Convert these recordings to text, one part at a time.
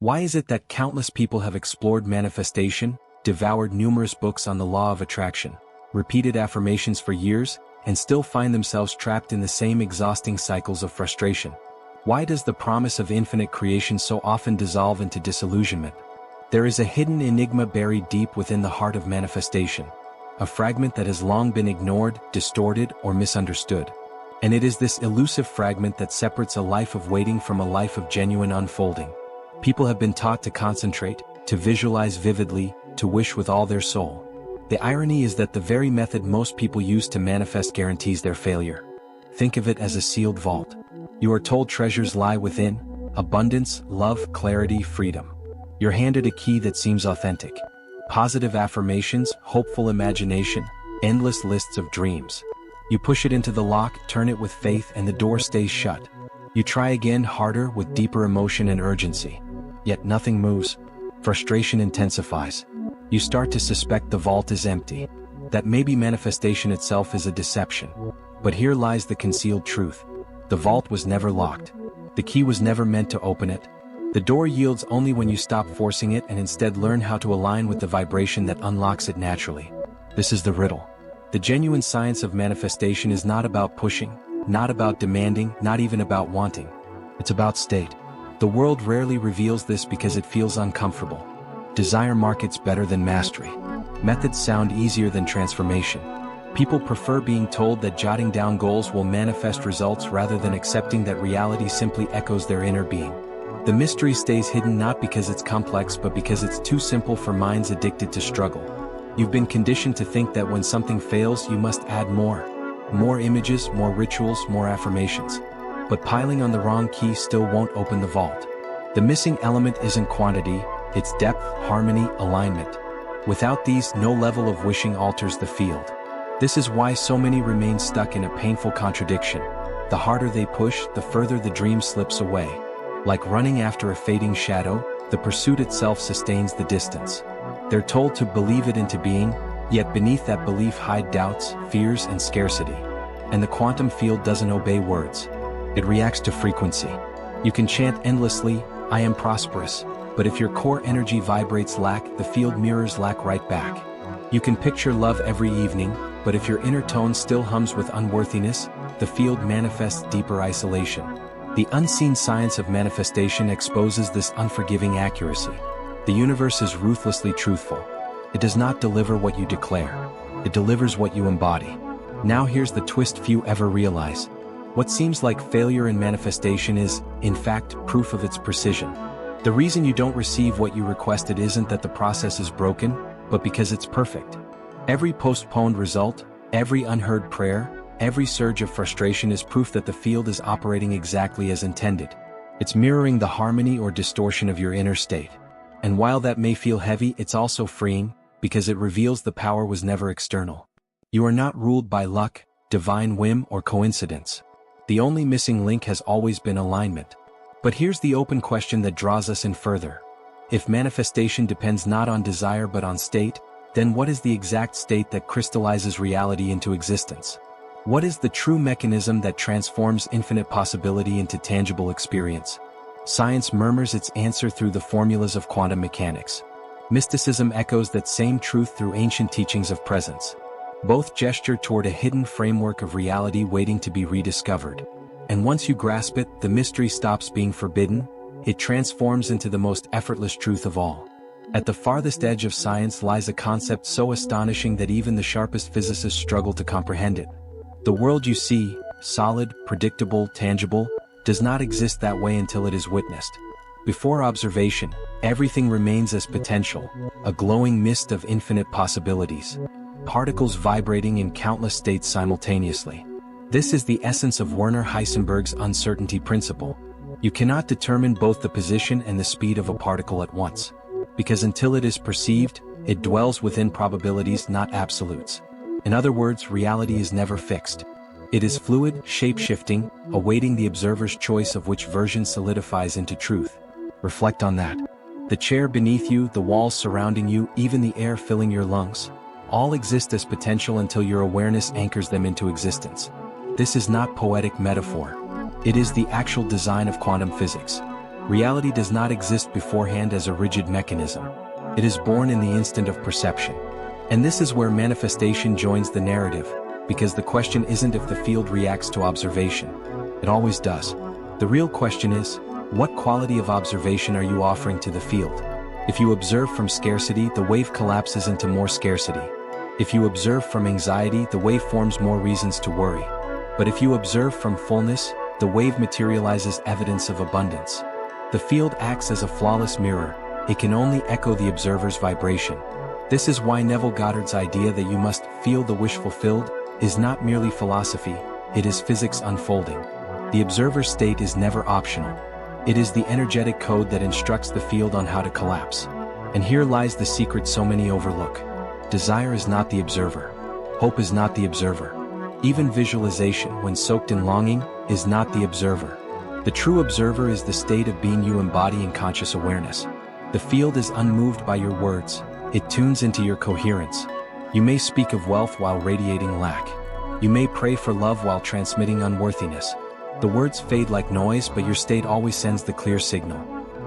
Why is it that countless people have explored manifestation, devoured numerous books on the law of attraction, repeated affirmations for years, and still find themselves trapped in the same exhausting cycles of frustration? Why does the promise of infinite creation so often dissolve into disillusionment? There is a hidden enigma buried deep within the heart of manifestation, a fragment that has long been ignored, distorted, or misunderstood. And it is this elusive fragment that separates a life of waiting from a life of genuine unfolding. People have been taught to concentrate, to visualize vividly, to wish with all their soul. The irony is that the very method most people use to manifest guarantees their failure. Think of it as a sealed vault. You are told treasures lie within: abundance, love, clarity, freedom. You're handed a key that seems authentic. Positive affirmations, hopeful imagination, endless lists of dreams. You push it into the lock, turn it with faith, and the door stays shut. You try again, harder, with deeper emotion and urgency. Yet nothing moves. Frustration intensifies. You start to suspect the vault is empty, that maybe manifestation itself is a deception. But here lies the concealed truth. The vault was never locked. The key was never meant to open it. The door yields only when you stop forcing it and instead learn how to align with the vibration that unlocks it naturally. This is the riddle. The genuine science of manifestation is not about pushing, not about demanding, not even about wanting. It's about state. The world rarely reveals this because it feels uncomfortable. Desire markets better than mastery. Methods sound easier than transformation. People prefer being told that jotting down goals will manifest results rather than accepting that reality simply echoes their inner being. The mystery stays hidden not because it's complex but because it's too simple for minds addicted to struggle. You've been conditioned to think that when something fails you must add more. More images, more rituals, more affirmations. But piling on the wrong key still won't open the vault. The missing element isn't quantity, it's depth, harmony, alignment. Without these, no level of wishing alters the field. This is why so many remain stuck in a painful contradiction. The harder they push, the further the dream slips away. Like running after a fading shadow, the pursuit itself sustains the distance. They're told to believe it into being, yet beneath that belief hide doubts, fears, and scarcity. And the quantum field doesn't obey words. It reacts to frequency. You can chant endlessly, "I am prosperous," but if your core energy vibrates lack, the field mirrors lack right back. You can picture love every evening, but if your inner tone still hums with unworthiness, the field manifests deeper isolation. The unseen science of manifestation exposes this unforgiving accuracy. The universe is ruthlessly truthful. It does not deliver what you declare. It delivers what you embody. Now here's the twist few ever realize. What seems like failure in manifestation is, in fact, proof of its precision. The reason you don't receive what you requested isn't that the process is broken, but because it's perfect. Every postponed result, every unheard prayer, every surge of frustration is proof that the field is operating exactly as intended. It's mirroring the harmony or distortion of your inner state. And while that may feel heavy, it's also freeing, because it reveals the power was never external. You are not ruled by luck, divine whim, or coincidence. The only missing link has always been alignment. But here's the open question that draws us in further. If manifestation depends not on desire but on state, then what is the exact state that crystallizes reality into existence? What is the true mechanism that transforms infinite possibility into tangible experience? Science murmurs its answer through the formulas of quantum mechanics. Mysticism echoes that same truth through ancient teachings of presence. Both gesture toward a hidden framework of reality waiting to be rediscovered. And once you grasp it, the mystery stops being forbidden, it transforms into the most effortless truth of all. At the farthest edge of science lies a concept so astonishing that even the sharpest physicists struggle to comprehend it. The world you see, solid, predictable, tangible, does not exist that way until it is witnessed. Before observation, everything remains as potential, a glowing mist of infinite possibilities. Particles vibrating in countless states simultaneously. This is the essence of Werner Heisenberg's uncertainty principle. You cannot determine both the position and the speed of a particle at once. Because until it is perceived, it dwells within probabilities, not absolutes. In other words, reality is never fixed. It is fluid, shape-shifting, awaiting the observer's choice of which version solidifies into truth. Reflect on that. The chair beneath you, the walls surrounding you, even the air filling your lungs, all exist as potential until your awareness anchors them into existence. This is not poetic metaphor. It is the actual design of quantum physics. Reality does not exist beforehand as a rigid mechanism. It is born in the instant of perception. And this is where manifestation joins the narrative, because the question isn't if the field reacts to observation. It always does. The real question is, what quality of observation are you offering to the field? If you observe from scarcity, the wave collapses into more scarcity. If you observe from anxiety, the wave forms more reasons to worry. But if you observe from fullness, the wave materializes evidence of abundance. The field acts as a flawless mirror. It can only echo the observer's vibration. This is why Neville Goddard's idea that you must feel the wish fulfilled is not merely philosophy, it is physics unfolding. The observer's state is never optional. It is the energetic code that instructs the field on how to collapse. And here lies the secret so many overlook. Desire is not the observer. Hope is not the observer. Even visualization, when soaked in longing, is not the observer. The true observer is the state of being you embody in conscious awareness. The field is unmoved by your words. It tunes into your coherence. You may speak of wealth while radiating lack. You may pray for love while transmitting unworthiness. The words fade like noise, but your state always sends the clear signal.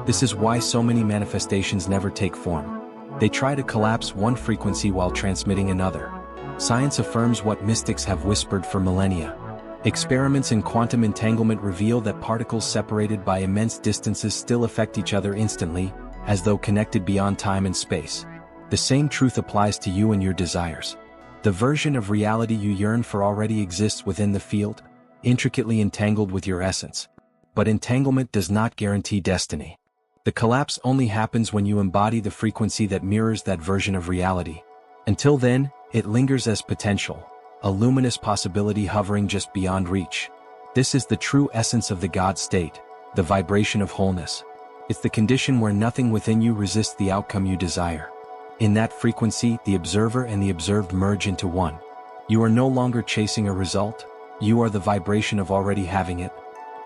This is why so many manifestations never take form. They try to collapse one frequency while transmitting another. Science affirms what mystics have whispered for millennia. Experiments in quantum entanglement reveal that particles separated by immense distances still affect each other instantly, as though connected beyond time and space. The same truth applies to you and your desires. The version of reality you yearn for already exists within the field, intricately entangled with your essence. But entanglement does not guarantee destiny. The collapse only happens when you embody the frequency that mirrors that version of reality. Until then, it lingers as potential, a luminous possibility hovering just beyond reach. This is the true essence of the God state, the vibration of wholeness. It's the condition where nothing within you resists the outcome you desire. In that frequency, the observer and the observed merge into one. You are no longer chasing a result, you are the vibration of already having it.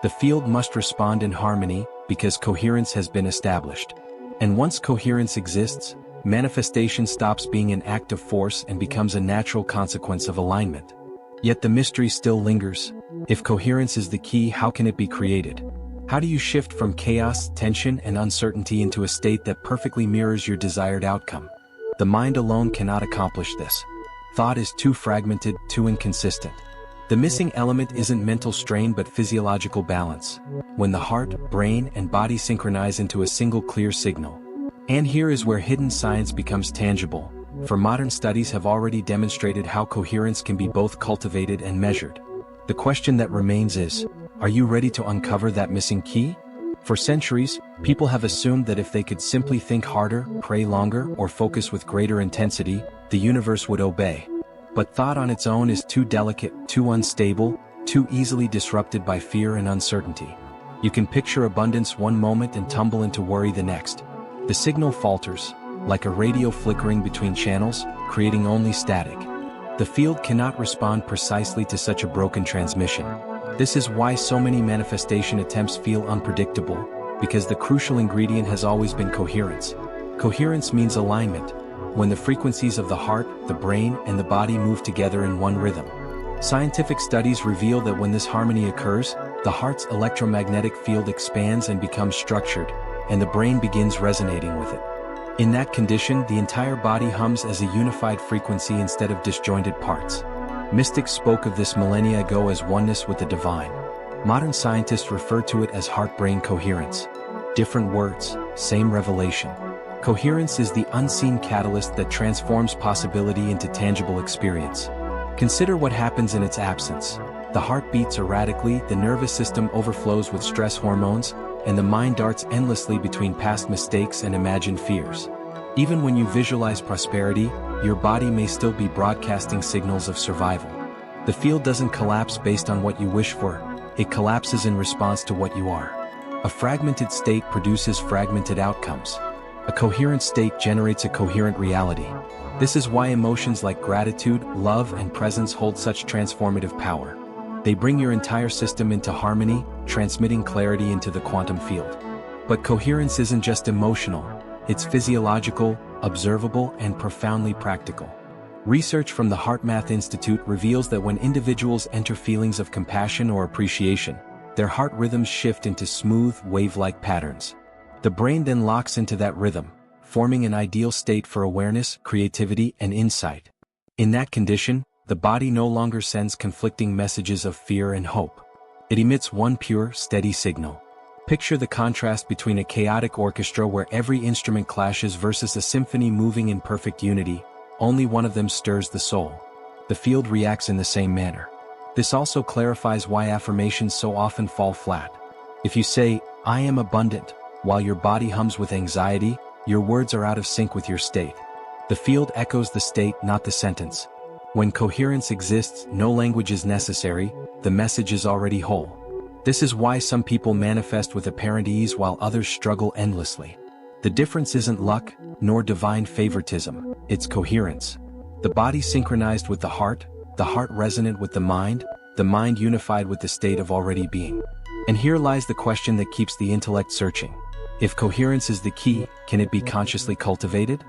The field must respond in harmony, because coherence has been established. And once coherence exists, manifestation stops being an act of force and becomes a natural consequence of alignment. Yet the mystery still lingers. If coherence is the key, how can it be created? How do you shift from chaos, tension, and uncertainty into a state that perfectly mirrors your desired outcome? The mind alone cannot accomplish this. Thought is too fragmented, too inconsistent. The missing element isn't mental strain but physiological balance, when the heart, brain, and body synchronize into a single clear signal. And here is where hidden science becomes tangible, for modern studies have already demonstrated how coherence can be both cultivated and measured. The question that remains is, are you ready to uncover that missing key? For centuries, people have assumed that if they could simply think harder, pray longer, or focus with greater intensity, the universe would obey. But thought on its own is too delicate, too unstable, too easily disrupted by fear and uncertainty. You can picture abundance one moment and tumble into worry the next. The signal falters, like a radio flickering between channels, creating only static. The field cannot respond precisely to such a broken transmission. This is why so many manifestation attempts feel unpredictable, because the crucial ingredient has always been coherence. Coherence means alignment, when the frequencies of the heart, the brain, and the body move together in one rhythm. Scientific studies reveal that when this harmony occurs, the heart's electromagnetic field expands and becomes structured, and the brain begins resonating with it. In that condition, the entire body hums as a unified frequency instead of disjointed parts. Mystics spoke of this millennia ago as oneness with the divine. Modern scientists refer to it as heart-brain coherence. Different words, same revelation. Coherence is the unseen catalyst that transforms possibility into tangible experience. Consider what happens in its absence. The heart beats erratically, the nervous system overflows with stress hormones, and the mind darts endlessly between past mistakes and imagined fears. Even when you visualize prosperity, your body may still be broadcasting signals of survival. The field doesn't collapse based on what you wish for, it collapses in response to what you are. A fragmented state produces fragmented outcomes. A coherent state generates a coherent reality. This is why emotions like gratitude, love, and presence hold such transformative power. They bring your entire system into harmony, transmitting clarity into the quantum field. But coherence isn't just emotional, it's physiological, observable, and profoundly practical. Research from the HeartMath Institute reveals that when individuals enter feelings of compassion or appreciation, Their heart rhythms shift into smooth, wave-like patterns. The brain then locks into that rhythm, forming an ideal state for awareness, creativity, and insight. In that condition, the body no longer sends conflicting messages of fear and hope. It emits one pure, steady signal. Picture the contrast between a chaotic orchestra where every instrument clashes versus a symphony moving in perfect unity. Only one of them stirs the soul. The field reacts in the same manner. This also clarifies why affirmations so often fall flat. If you say, "I am abundant," while your body hums with anxiety, your words are out of sync with your state. The field echoes the state, not the sentence. When coherence exists, no language is necessary, the message is already whole. This is why some people manifest with apparent ease while others struggle endlessly. The difference isn't luck, nor divine favoritism, it's coherence. The body synchronized with the heart resonant with the mind unified with the state of already being. And here lies the question that keeps the intellect searching. If coherence is the key, can it be consciously cultivated?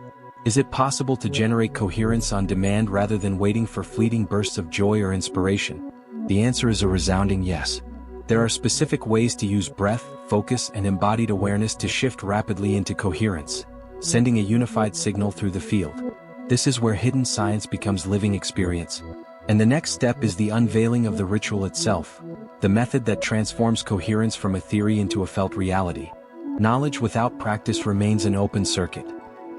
Is it possible to generate coherence on demand rather than waiting for fleeting bursts of joy or inspiration? The answer is a resounding yes. There are specific ways to use breath, focus, and embodied awareness to shift rapidly into coherence, sending a unified signal through the field. This is where hidden science becomes living experience. And the next step is the unveiling of the ritual itself, the method that transforms coherence from a theory into a felt reality. Knowledge without practice remains an open circuit.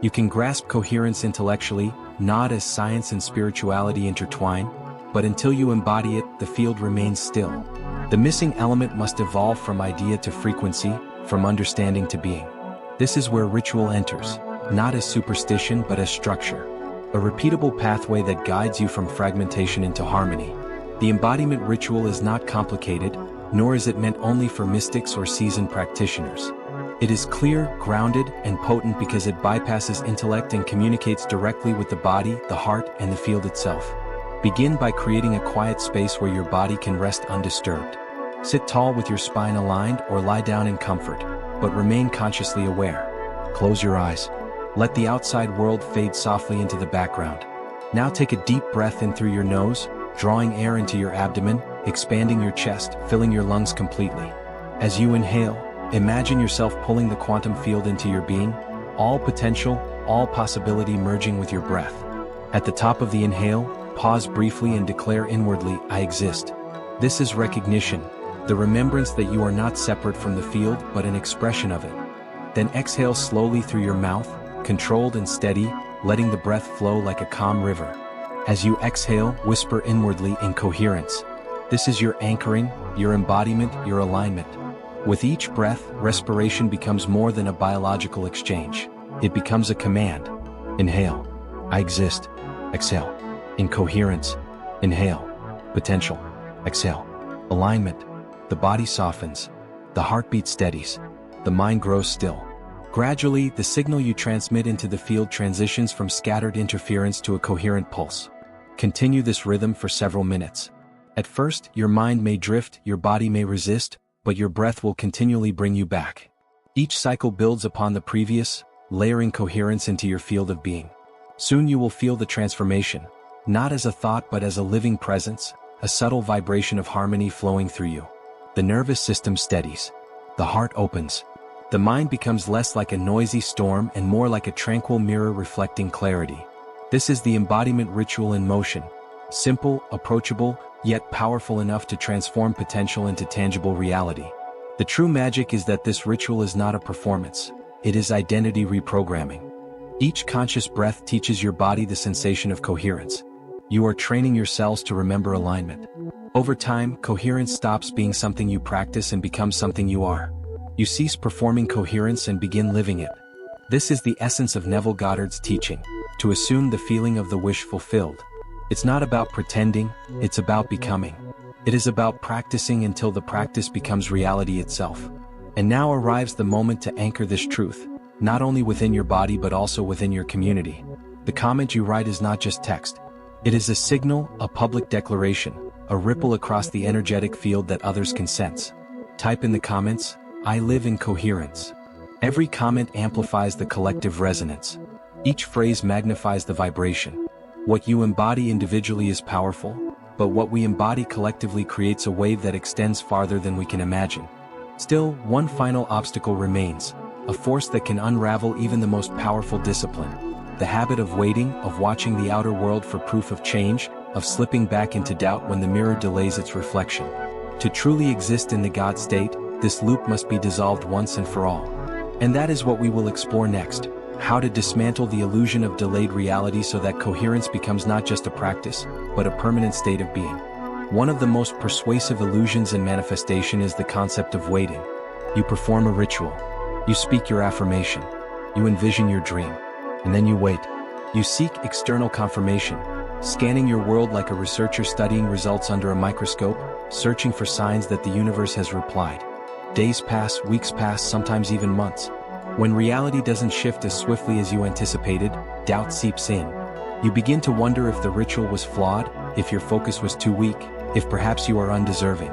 You can grasp coherence intellectually, nod as science and spirituality intertwine, but until you embody it, the field remains still. The missing element must evolve from idea to frequency, from understanding to being. This is where ritual enters, not as superstition but as structure. A repeatable pathway that guides you from fragmentation into harmony. The embodiment ritual is not complicated, nor is it meant only for mystics or seasoned practitioners. It is clear, grounded, and potent because it bypasses intellect and communicates directly with the body, the heart, and the field itself. Begin by creating a quiet space where your body can rest undisturbed. Sit tall with your spine aligned or lie down in comfort, but remain consciously aware. Close your eyes. Let the outside world fade softly into the background. Now take a deep breath in through your nose, drawing air into your abdomen, expanding your chest, filling your lungs completely. As you inhale, imagine yourself pulling the quantum field into your being, all potential, all possibility merging with your breath. At the top of the inhale, pause briefly and declare inwardly, "I exist." This is recognition, the remembrance that you are not separate from the field but an expression of it. Then exhale slowly through your mouth, controlled and steady, letting the breath flow like a calm river. As you exhale, whisper inwardly in coherence. This is your anchoring, your embodiment, your alignment. With each breath, respiration becomes more than a biological exchange. It becomes a command. Inhale. I exist. Exhale. Incoherence. Inhale. Potential. Exhale. Alignment. The body softens. The heartbeat steadies. The mind grows still. Gradually, the signal you transmit into the field transitions from scattered interference to a coherent pulse. Continue this rhythm for several minutes. At first, your mind may drift, your body may resist, but your breath will continually bring you back. Each cycle builds upon the previous, layering coherence into your field of being. Soon you will feel the transformation, not as a thought but as a living presence, a subtle vibration of harmony flowing through you. The nervous system steadies. The heart opens. The mind becomes less like a noisy storm and more like a tranquil mirror reflecting clarity. This is the embodiment ritual in motion. Simple, approachable, yet powerful enough to transform potential into tangible reality. The true magic is that this ritual is not a performance. It is identity reprogramming. Each conscious breath teaches your body the sensation of coherence. You are training your cells to remember alignment. Over time, coherence stops being something you practice and becomes something you are. You cease performing coherence and begin living it. This is the essence of Neville Goddard's teaching, to assume the feeling of the wish fulfilled. It's not about pretending, it's about becoming. It is about practicing until the practice becomes reality itself. And now arrives the moment to anchor this truth, not only within your body but also within your community. The comment you write is not just text. It is a signal, a public declaration, a ripple across the energetic field that others can sense. Type in the comments, "I live in coherence." Every comment amplifies the collective resonance. Each phrase magnifies the vibration. What you embody individually is powerful, but what we embody collectively creates a wave that extends farther than we can imagine. Still, one final obstacle remains, a force that can unravel even the most powerful discipline. The habit of waiting, of watching the outer world for proof of change, of slipping back into doubt when the mirror delays its reflection. To truly exist in the God state, this loop must be dissolved once and for all. And that is what we will explore next. How to dismantle the illusion of delayed reality so that coherence becomes not just a practice, but a permanent state of being. One of the most persuasive illusions in manifestation is the concept of waiting. You perform a ritual. You speak your affirmation. You envision your dream. And then you wait. You seek external confirmation, scanning your world like a researcher studying results under a microscope, searching for signs that the universe has replied. Days pass, weeks pass, sometimes even months. When reality doesn't shift as swiftly as you anticipated, doubt seeps in. You begin to wonder if the ritual was flawed, if your focus was too weak, if perhaps you are undeserving.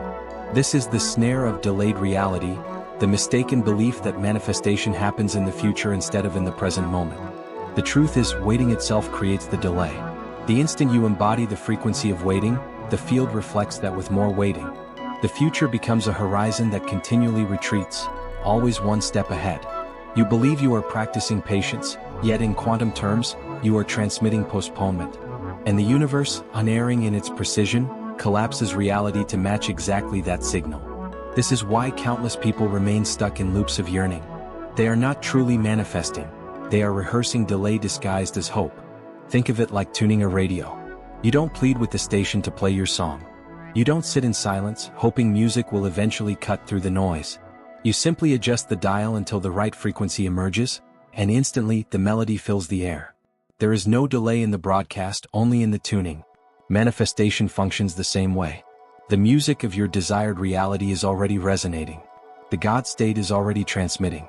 This is the snare of delayed reality, the mistaken belief that manifestation happens in the future instead of in the present moment. The truth is, waiting itself creates the delay. The instant you embody the frequency of waiting, the field reflects that with more waiting. The future becomes a horizon that continually retreats, always one step ahead. You believe you are practicing patience, yet in quantum terms, you are transmitting postponement. And the universe, unerring in its precision, collapses reality to match exactly that signal. This is why countless people remain stuck in loops of yearning. They are not truly manifesting. They are rehearsing delay disguised as hope. Think of it like tuning a radio. You don't plead with the station to play your song. You don't sit in silence, hoping music will eventually cut through the noise. You simply adjust the dial until the right frequency emerges, and instantly the melody fills the air. There is no delay in the broadcast, only in the tuning. Manifestation functions the same way. The music of your desired reality is already resonating. The God state is already transmitting.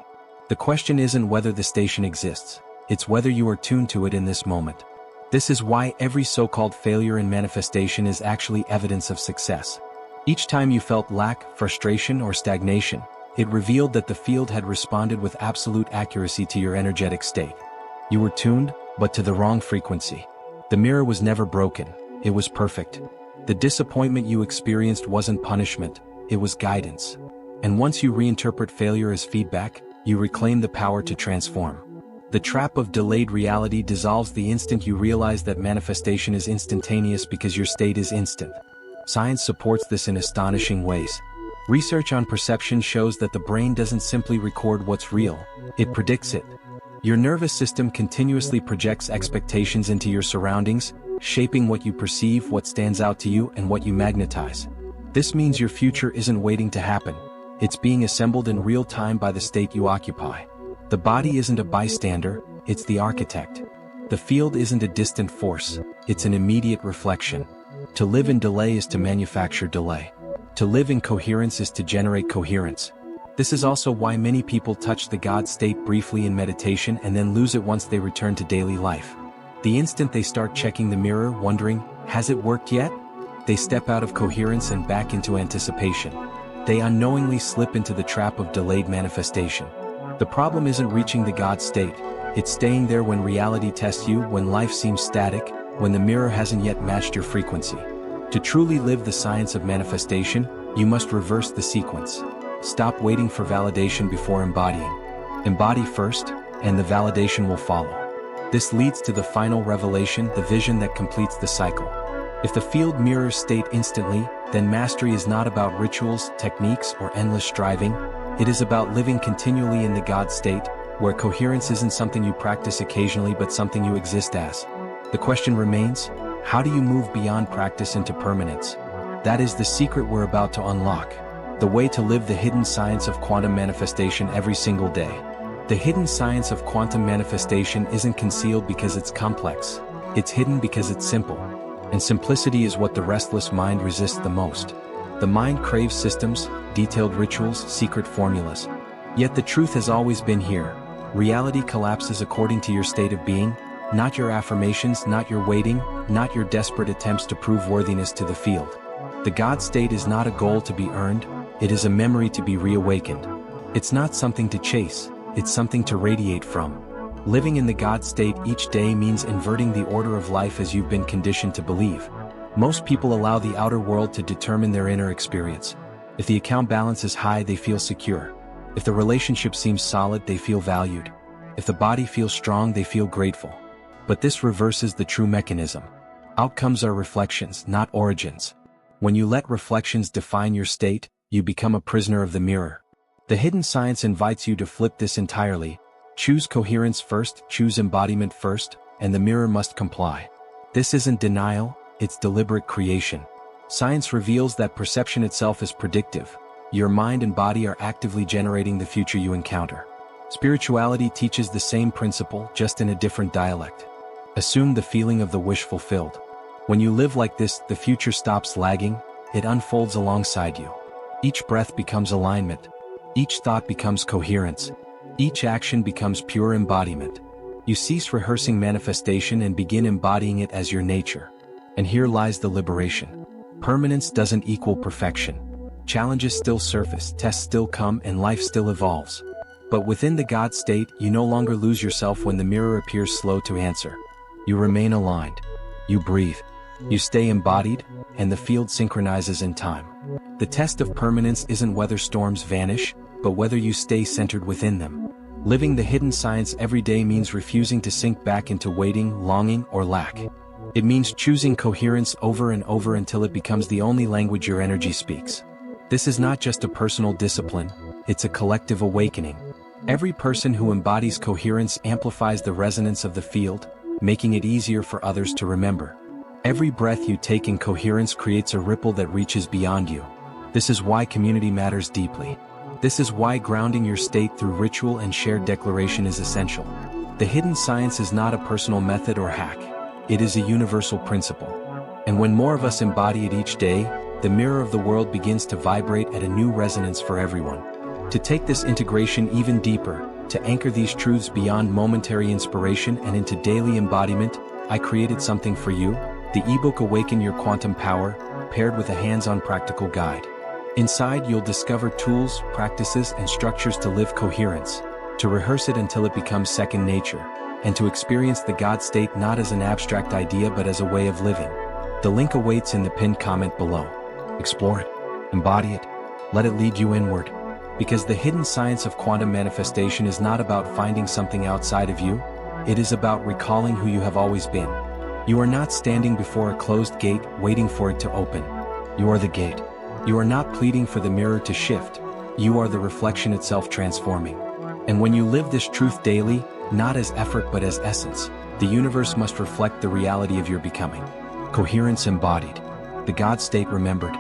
The question isn't whether the station exists, it's whether you are tuned to it in this moment. This is why every so-called failure in manifestation is actually evidence of success. Each time you felt lack, frustration, or stagnation, it revealed that the field had responded with absolute accuracy to your energetic state. You were tuned, but to the wrong frequency. The mirror was never broken, it was perfect. The disappointment you experienced wasn't punishment, it was guidance. And once you reinterpret failure as feedback, you reclaim the power to transform. The trap of delayed reality dissolves the instant you realize that manifestation is instantaneous because your state is instant. Science supports this in astonishing ways. Research on perception shows that the brain doesn't simply record what's real, it predicts it. Your nervous system continuously projects expectations into your surroundings, shaping what you perceive, what stands out to you, and what you magnetize. This means your future isn't waiting to happen. It's being assembled in real time by the state you occupy. The body isn't a bystander, it's the architect. The field isn't a distant force, it's an immediate reflection. To live in delay is to manufacture delay. To live in coherence is to generate coherence. This is also why many people touch the God state briefly in meditation and then lose it once they return to daily life. The instant they start checking the mirror, wondering, has it worked yet? They step out of coherence and back into anticipation. They unknowingly slip into the trap of delayed manifestation. The problem isn't reaching the God state, it's staying there when reality tests you, when life seems static, when the mirror hasn't yet matched your frequency. To truly live the science of manifestation, you must reverse the sequence. Stop waiting for validation before embodying. Embody first, and the validation will follow. This leads to the final revelation, the vision that completes the cycle. If the field mirrors state instantly, then mastery is not about rituals, techniques, or endless striving. It is about living continually in the God state, where coherence isn't something you practice occasionally but something you exist as. The question remains, how do you move beyond practice into permanence? That is the secret we're about to unlock. The way to live the hidden science of quantum manifestation every single day. The hidden science of quantum manifestation isn't concealed because it's complex. It's hidden because it's simple. And simplicity is what the restless mind resists the most. The mind craves systems, detailed rituals, secret formulas. Yet the truth has always been here. Reality collapses according to your state of being, not your affirmations, not your waiting, not your desperate attempts to prove worthiness to the field. The God state is not a goal to be earned, it is a memory to be reawakened. It's not something to chase, it's something to radiate from. Living in the God state each day means inverting the order of life as you've been conditioned to believe. Most people allow the outer world to determine their inner experience. If the account balance is high, they feel secure. If the relationship seems solid, they feel valued. If the body feels strong, they feel grateful. But this reverses the true mechanism. Outcomes are reflections, not origins. When you let reflections define your state, you become a prisoner of the mirror. The hidden science invites you to flip this entirely. Choose coherence first, choose embodiment first, and the mirror must comply. This isn't denial, it's deliberate creation. Science reveals that perception itself is predictive. Your mind and body are actively generating the future you encounter. Spirituality teaches the same principle, just in a different dialect. Assume the feeling of the wish fulfilled. When you live like this, the future stops lagging, it unfolds alongside you. Each breath becomes alignment. Each thought becomes coherence. Each action becomes pure embodiment. You cease rehearsing manifestation and begin embodying it as your nature. And here lies the liberation. Permanence doesn't equal perfection. Challenges still surface, tests still come, and life still evolves. But within the God state, you no longer lose yourself when the mirror appears slow to answer. You remain aligned. You breathe. You stay embodied, and the field synchronizes in time. The test of permanence isn't whether storms vanish, but whether you stay centered within them. Living the hidden science every day means refusing to sink back into waiting, longing, or lack. It means choosing coherence over and over until it becomes the only language your energy speaks. This is not just a personal discipline, it's a collective awakening. Every person who embodies coherence amplifies the resonance of the field, making it easier for others to remember. Every breath you take in coherence creates a ripple that reaches beyond you. This is why community matters deeply. This is why grounding your state through ritual and shared declaration is essential. The hidden science is not a personal method or hack. It is a universal principle. And when more of us embody it each day, the mirror of the world begins to vibrate at a new resonance for everyone. To take this integration even deeper, to anchor these truths beyond momentary inspiration and into daily embodiment, I created something for you, the ebook Awaken Your Quantum Power, paired with a hands-on practical guide. Inside, you'll discover tools, practices, and structures to live coherence, to rehearse it until it becomes second nature, and to experience the God state not as an abstract idea but as a way of living. The link awaits in the pinned comment below. Explore it, embody it, let it lead you inward. Because the hidden science of quantum manifestation is not about finding something outside of you, it is about recalling who you have always been. You are not standing before a closed gate waiting for it to open. You are the gate. You are not pleading for the mirror to shift. You are the reflection itself transforming. And when you live this truth daily, not as effort but as essence, the universe must reflect the reality of your becoming. Coherence embodied. The God state remembered.